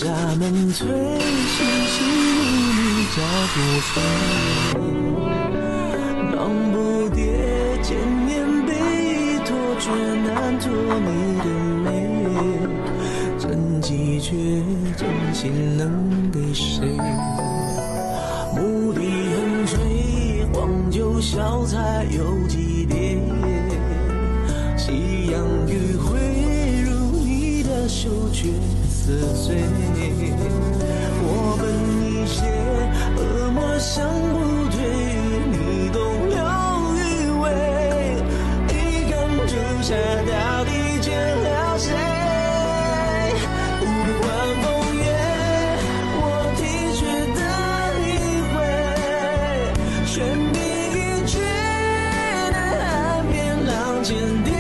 厦门催，细细如你脚步催。忙不迭，千年被托，却难托你的泪。真迹却真心能给谁？牧笛横吹，黄酒小菜有几碟？夕阳余晖，如你的手却似醉。我本一些，恶魔想不退，你懂了余味。一根朱砂到底见了谁？无关风月，我听却等一回。悬笔一绝，南岸边浪千叠。